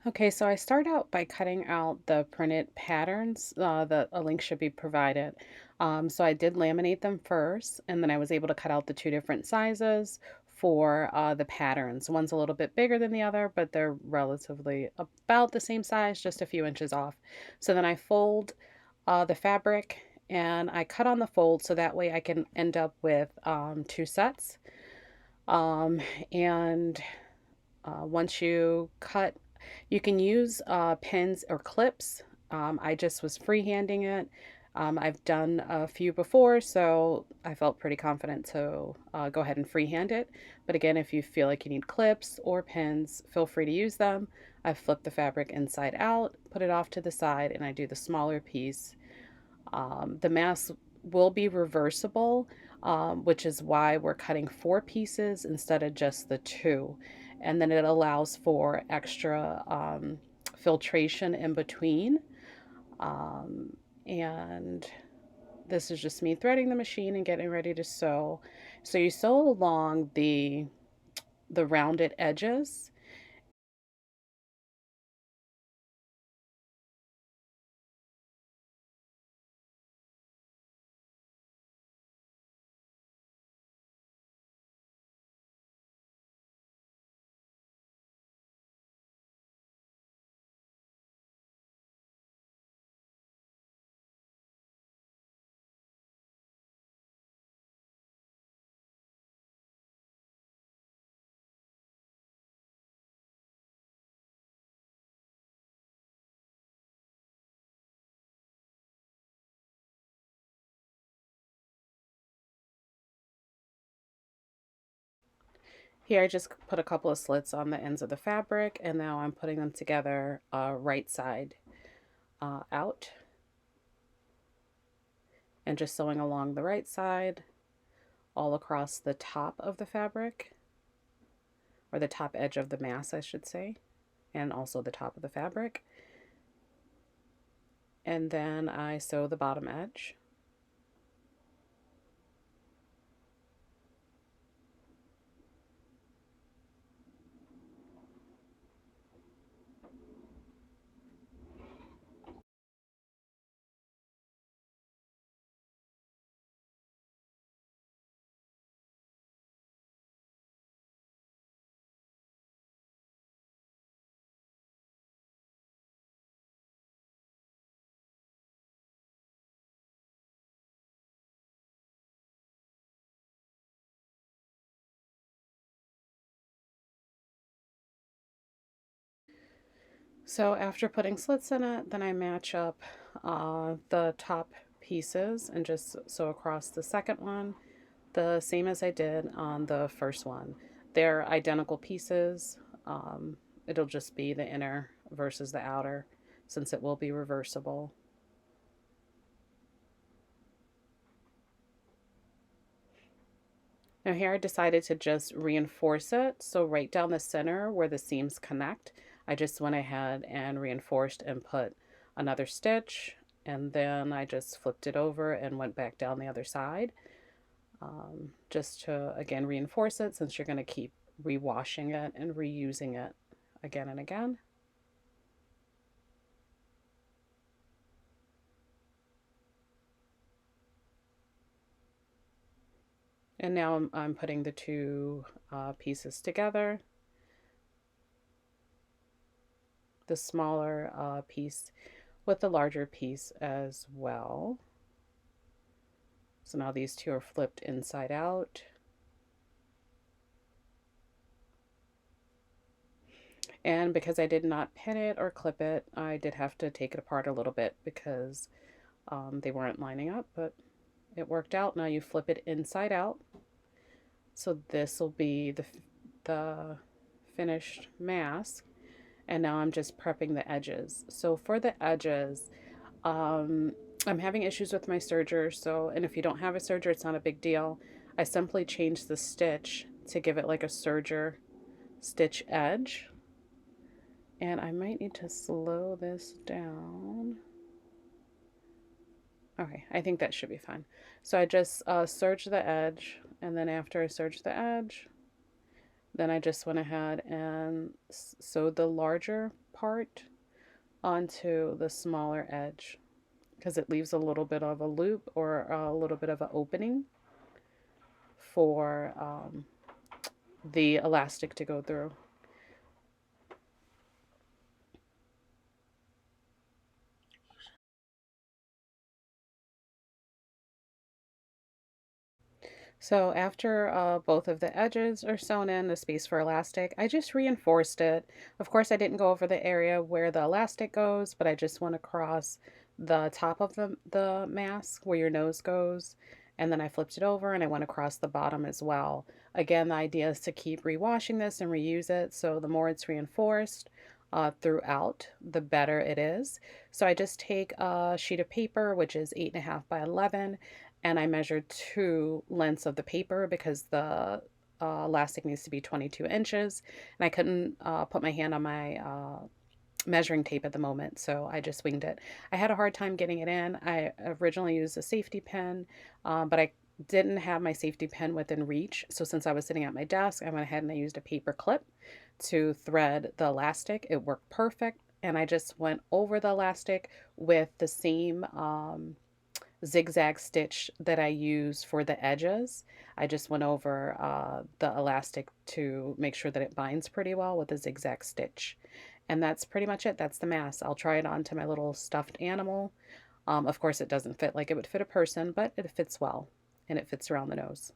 Okay, so I start out by cutting out the printed patterns. A link should be provided. So I did laminate them first, and then I was able to cut out the two different sizes for the patterns. One's a little bit bigger than the other, but they're relatively about the same size, just a few inches off. So then I fold the fabric and I cut on the fold so that way I can end up with two sets. Um, and once you cut, you can use pins or clips. I just was freehanding it. I've done a few before, so I felt pretty confident to go ahead and freehand it. But again, if you feel like you need clips or pins, feel free to use them. I flip the fabric inside out, put it off to the side, and I do the smaller piece. The mask will be reversible, which is why we're cutting four pieces instead of just the two. And then it allows for extra filtration in between. Um, and this is just me threading the machine and getting ready to sew. So you sew along the rounded edges. Here I just put a couple of slits on the ends of the fabric, and now I'm putting them together right side out, and just sewing along the right side all across the top of the fabric, or the top edge of the mass, I should say, and also the top of the fabric. And then I sew the bottom edge. So after putting slits in it, then I match up the top pieces and just sew across the second one, the same as I did on the first one. They're identical pieces. It'll just be the inner versus the outer, since it will be reversible. Now here I decided to just reinforce it. So right down the center where the seams connect, I just went ahead and reinforced and put another stitch, and then I just flipped it over and went back down the other side, just to again reinforce it, since you're going to keep rewashing it and reusing it again and again. And now I'm putting the two pieces together. The smaller piece with the larger piece as well. So now these two are flipped inside out. And because I did not pin it or clip it, I did have to take it apart a little bit because they weren't lining up, but it worked out. Now you flip it inside out. So this will be the finished mask. And now I'm just prepping the edges. So for the edges, I'm having issues with my serger. So, and if you don't have a serger, it's not a big deal. I simply change the stitch to give it like a serger stitch edge. And I might need to slow this down. Okay, I think that should be fine. So I just serge the edge, and then after I serge the edge, then I just went ahead and sewed the larger part onto the smaller edge because it leaves a little bit of a loop or a little bit of an opening for the elastic to go through. So after both of the edges are sewn in, the space for elastic, I just reinforced it. Of course, I didn't go over the area where the elastic goes, but I just went across the top of the mask where your nose goes. And then I flipped it over and I went across the bottom as well. Again, the idea is to keep rewashing this and reuse it. So the more it's reinforced throughout, the better it is. So I just take a sheet of paper, which is 8.5 by 11, and I measured two lengths of the paper because the elastic needs to be 22 inches. And I couldn't put my hand on my measuring tape at the moment, so I just winged it. I had a hard time getting it in. I originally used a safety pin, but I didn't have my safety pin within reach. So since I was sitting at my desk, I went ahead and I used a paper clip to thread the elastic. It worked perfect. And I just went over the elastic with the same zigzag stitch that I use for the edges. I just went over the elastic to make sure that it binds pretty well with a zigzag stitch. And that's pretty much it. That's the mask. I'll try it on to my little stuffed animal. Of course, it doesn't fit like it would fit a person, but it fits well and it fits around the nose.